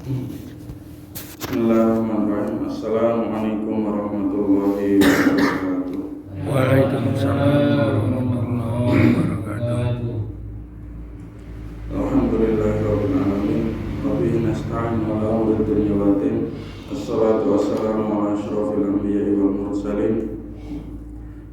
Bismillahirrahmanirrahim. Assalamualaikum warahmatullahi wabarakatuh. Waalaikumsalam warahmatullahi wabarakatuh. Alhamdulillahirabbil alamin. Wa bihi nasta'in ala umuri dunya wad din. Assalatu wassalamu ala asyrofil anbiya'i wal mursalin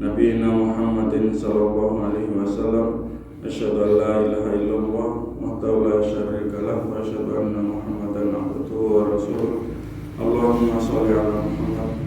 nabiyina Muhammadin sallallahu alaihi wasallam. Asyhadu an la ilaha illallah wahdahu la syarika lahu wa asyhadu anna Muhammadan abduhu wa rasuluh. Allahumma sholli ala Muhammad.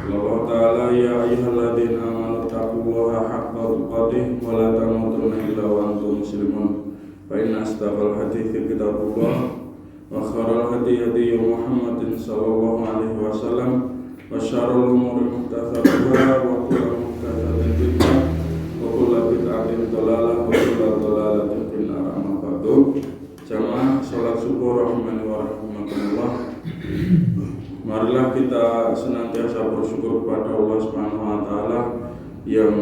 Allah ta'ala ya ayyuhalladzina amanu taqullaha haqqa tuqatih wa la tamutunna illa wa antum muslimun. Fa inna asdaqal hadithi kitabullah wa khairal hadi hadi Muhammadin sallallahu alaihi wasallam wa syarrul umuri muhdatsatuhá wa kullu muhdatsatin bid'ah wa kullu bid'atin dhalalah wa kullu dhalalatin fin nar. Amma ba'du. Jamaah salat subuh rahimani wa rahimakumullah. Marilah kita senantiasa bersyukur kepada Allah Subhanahu wa taala yang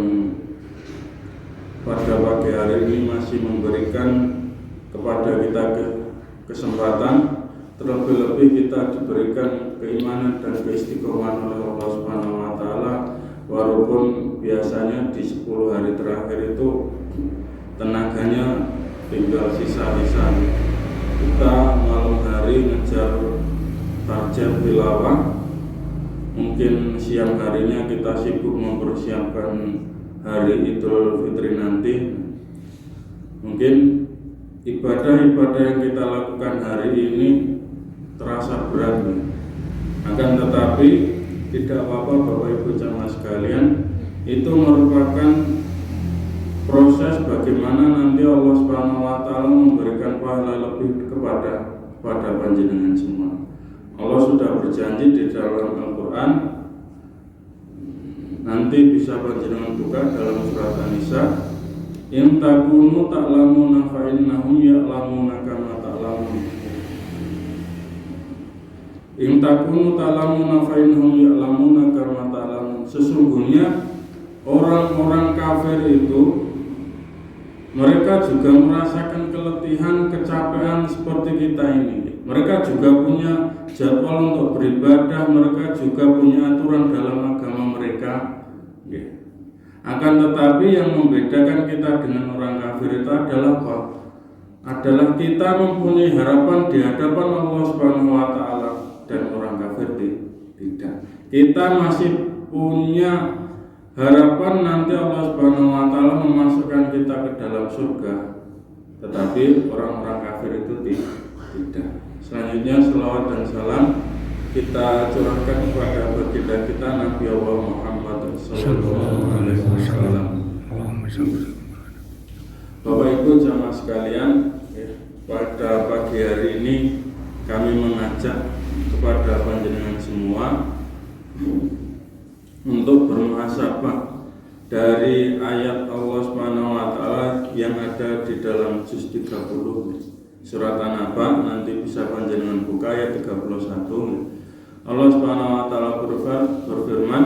pada pagi hari ini masih memberikan kepada kita kesempatan, terlebih-lebih kita diberikan keimanan dan keistiqomahan oleh Allah Subhanahu wa taala, walaupun biasanya di 10 hari terakhir itu tenaganya tinggal sisa-sisa. Kita malam hari ngejar target tilawah, mungkin siang harinya kita sibuk mempersiapkan hari Idul Fitri nanti. Mungkin ibadah-ibadah yang kita lakukan hari ini terasa berat, akan tetapi tidak apa-apa Bapak Ibu jamaah sekalian. Itu merupakan proses bagaimana nanti Allah Subhanahu wa taala memberikan pahala lebih kepada panjenengan semua. Allah sudah berjanji di dalam Al-Quran, nanti bisa panjenengan buka dalam surat An-Nisa, in takunu ta'lamuna fa innahum ya'lamuna kama ta'lamun. In takunu ta'lamuna fa innahum ya'lamuna kama ta'lamun. Sesungguhnya orang-orang kafir itu mereka juga merasakan keletihan, kecapean seperti kita ini. Mereka juga punya jadwal untuk beribadah, mereka juga punya aturan dalam agama mereka. Akan tetapi yang membedakan kita dengan orang kafir itu adalah apa? Adalah kita mempunyai harapan di hadapan Allah Subhanahu wa taala dan orang kafir tidak. Kita masih punya harapan nanti Allah Subhanahu wa taala memasukkan kita ke dalam surga. Tetapi orang-orang kafir itu tidak. Selanjutnya selawat dan salam kita curahkan kepada baginda kita Nabi Allah Muhammad sallallahu alaihi wasallam. Bapak Ibu jamaah sekalian, pada pagi hari ini kami mengajak kepada panjenengan semua untuk bermuhasabah dari ayat Allah Subhanahu wa taala yang ada di dalam juz 30 surat An-Naba. Nanti bisa panjenengan buka ayat 31. Allah Subhanahu wa taala berfirman,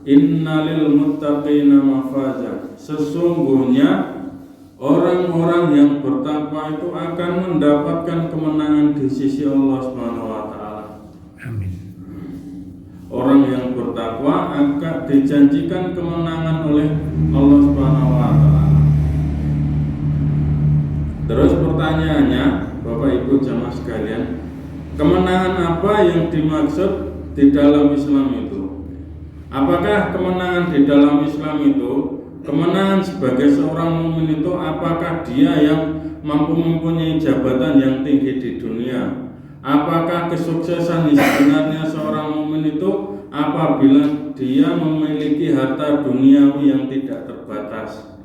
innalil muttaqina mafaza. Sesungguhnya orang-orang yang bertakwa itu akan mendapatkan kemenangan di sisi Allah Subhanahu wa taala. Amin. Orang yang bertakwa akan dijanjikan kemenangan oleh Allah Subhanahu wa taala. Terus pertanyaannya, Bapak Ibu jamaah sekalian, kemenangan apa yang dimaksud di dalam Islam itu? Apakah kemenangan di dalam Islam itu, kemenangan sebagai seorang mukmin itu, apakah dia yang mampu mempunyai jabatan yang tinggi di dunia? Apakah kesuksesan sebenarnya seorang mukmin itu apabila dia memiliki harta duniawi yang tidak terbatas?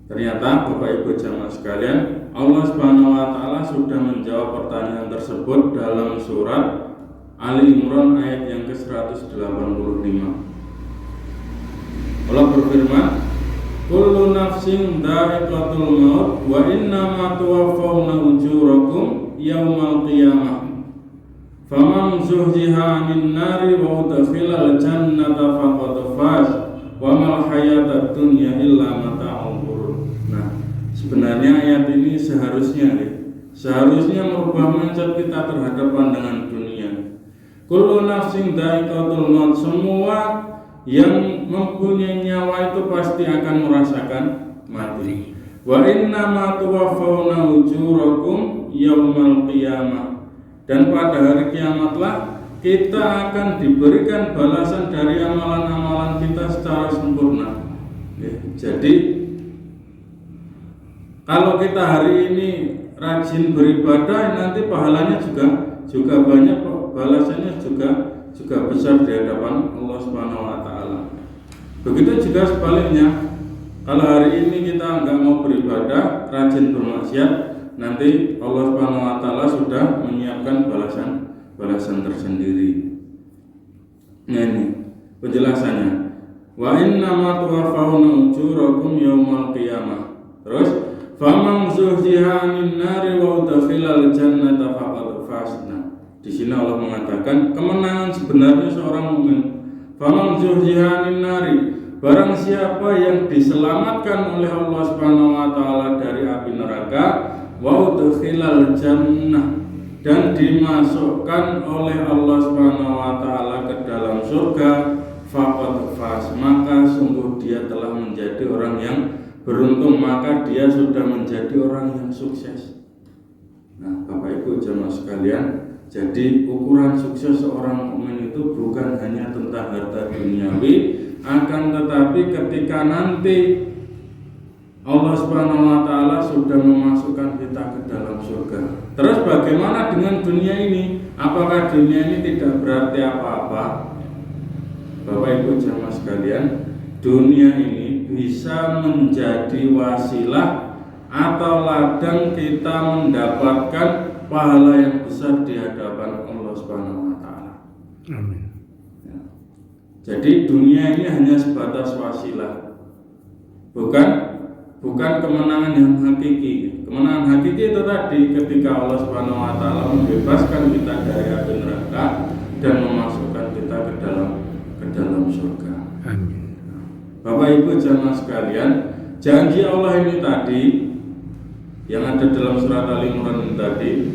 Ternyata Bapak Ibu jamaah sekalian, Allah Subhanahu wa taala sudah menjawab pertanyaan tersebut dalam surat Ali Imran ayat yang ke-185. Allah berfirman, kullu nafsin dha'iqatul maut wa innama tuwaffawna ujurakum yaumal qiyamah. Faman zuhziha 'anil nari wa udkhilal jannata faqad faz wa mal hayatad dunya illa mata'ul ghurur. Nah, sebenarnya ayat ini seharusnya seharusnya merubah mindset kita terhadap pandangan dunia. Kullu nafsin dha'iqatul maut, semua yang mempunyai nyawa itu pasti akan merasakan mati. Wa inna ma tuwaffawna ujurakum yaumal qiyamah, dan pada hari kiamatlah kita akan diberikan balasan dari amalan-amalan kita secara sempurna. Jadi kalau kita hari ini rajin beribadah, nanti pahalanya juga banyak, balasannya juga besar di hadapan Allah Subhanahu wa taala. Begitu juga sebaliknya, kalau hari ini kita enggak mau beribadah, rajin bermaksiat, nanti Allah Subhanahu wa taala sudah menyiapkan balasan tersendiri. Nah, ini penjelasannya. Wa inna ma tuwaffawna ujurakum yaumal qiyamah. Terus faman zuhziha 'anil nari wa udkhilal jannata faqad fasna. Di sini Allah mengatakan kemenangan sebenarnya seorang mukmin. Faman zuhziha 'anil nari, barang siapa yang diselamatkan oleh Allah Subhanahu wa taala dari api neraka, wa udkhilal jannah, dan dimasukkan oleh Allah Subhanahu wa taala ke dalam surga, faqad faz, maka sungguh dia telah menjadi orang yang beruntung, maka dia sudah menjadi orang yang sukses. Nah, Bapak Ibu jemaah sekalian, jadi ukuran sukses seorang mukmin itu bukan hanya tentang harta duniawi, akan tetapi ketika nanti Allah Subhanahu wa taala sudah memasukkan kita ke dalam surga. Terus bagaimana dengan dunia ini? Apakah dunia ini tidak berarti apa-apa? Bapak Ibu jemaah sekalian, dunia ini bisa menjadi wasilah atau ladang kita mendapatkan pahala yang besar di hadapan Allah Subhanahu wa taala. Amin. Ya. Jadi dunia ini hanya sebatas wasilah. Bukan kemenangan yang hakiki. Kemenangan hakiki itu tadi ketika Allah Subhanahu wa taala membebaskan kita dari api neraka dan memasukkan kita ke dalam surga. Amin. Bapak Ibu jemaah sekalian, janji Allah ini tadi yang ada dalam surat Al-Imran tadi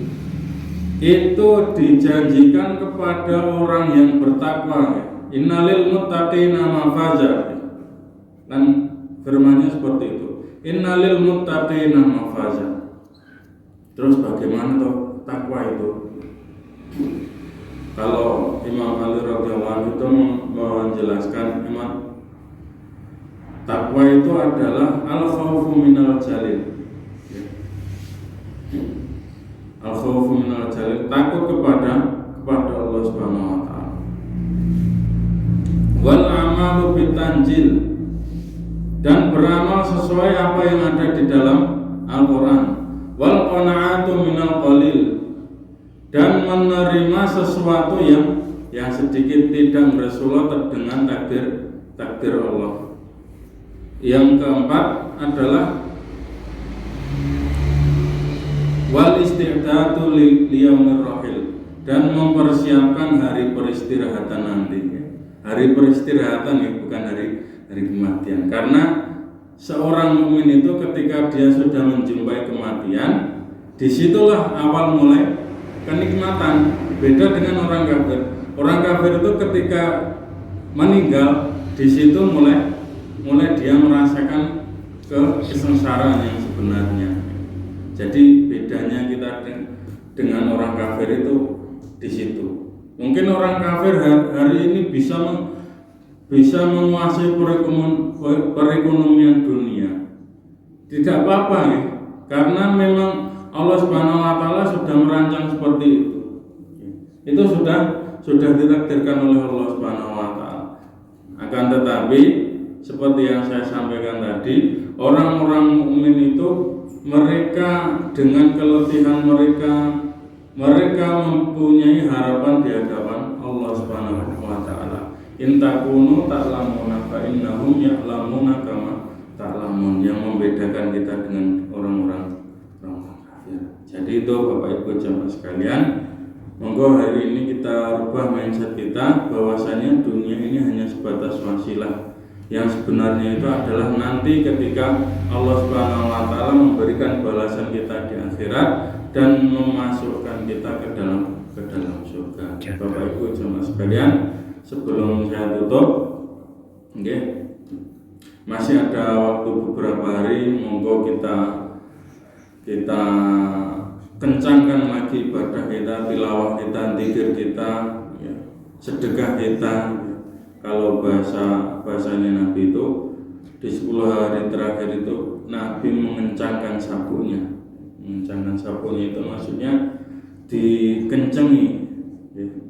itu dijanjikan kepada orang yang bertakwa. Innalil muttaqina mafaza. Dan firman-Nya seperti itu. Innalil muttaqina mafaza. Terus bagaimana toh takwa itu? Kalau Imam Ali radhiyallahu anhu itu menjelaskan, takwa itu adalah al-khawfu minal jalil. Al-khawfu minal jalil, takut kepada Allah Subhanahu wa taala. Wal amalu bitanjil, dan beramal sesuai apa yang ada di dalam Al-Qur'an. Wal qanaatu minal qalil, dan menerima sesuatu yang sedikit, tidak bersulat dengan takdir Allah. Yang keempat adalah wal isti'dadu liyaumir rahil, dan mempersiapkan hari peristirahatan nanti. Hari peristirahatan ya, bukan hari kematian. Karena seorang mukmin itu ketika dia sudah menjumpai kematian, disitulah awal mulai kenikmatan. Beda dengan orang kafir. Orang kafir itu ketika meninggal, di situ mulai dia merasakan kesengsaraan yang sebenarnya. Jadi bedanya kita dengan orang kafir itu di situ. Mungkin orang kafir hari ini bisa menguasai perekonomian dunia. Tidak apa-apa ya, karena memang Allah Subhanahu wa taala sudah merancang seperti itu. Itu sudah ditakdirkan oleh Allah Subhanahu wa taala. Akan tetapi seperti yang saya sampaikan tadi, orang-orang mukmin itu mereka dengan keletihan mereka mempunyai harapan di hadapan Allah Subhanahu wa taala. In takunu ta'lamuna fa innahum ya'lamuna kama ta'lamun, yang membedakan kita dengan orang-orang kafir. Jadi itu Bapak Ibu jemaah sekalian, monggo hari ini kita rubah mindset kita bahwasanya dunia ini hanya sebatas wasilah. Yang sebenarnya itu adalah nanti ketika Allah Subhanahu wa taala memberikan balasan kita di akhirat dan memasukkan kita ke dalam surga. Bapak Ibu jemaah sekalian, sebelum saya tutup, masih ada waktu beberapa hari, monggo kita kencangkan lagi ibadah kita, tilawah kita, zikir kita, sedekah kita. Kalau bahasanya Nabi itu di 10 hari terakhir itu Nabi mengencangkan sabuknya. Mengencangkan sabuknya itu maksudnya dikencengi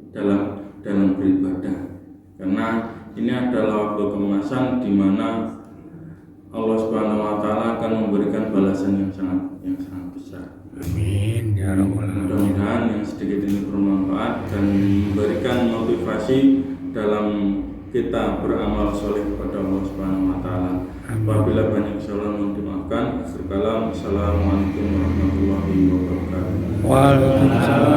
dalam beribadah. Karena ini adalah waktu kemasan di mana Allah Subhanahu wa taala akan memberikan balasan yang sangat besar. Amin ya rabbal alamin. Mudah-mudahan yang sedikit ini bermanfaat dan memberikan motivasi dalam kita beramal soleh kepada Allah Subhanahu wa taala. Apabila banyak kesalahan mohon dimaafkan. Assalamualaikum warahmatullahi wabarakatuh. Waalaikumsalam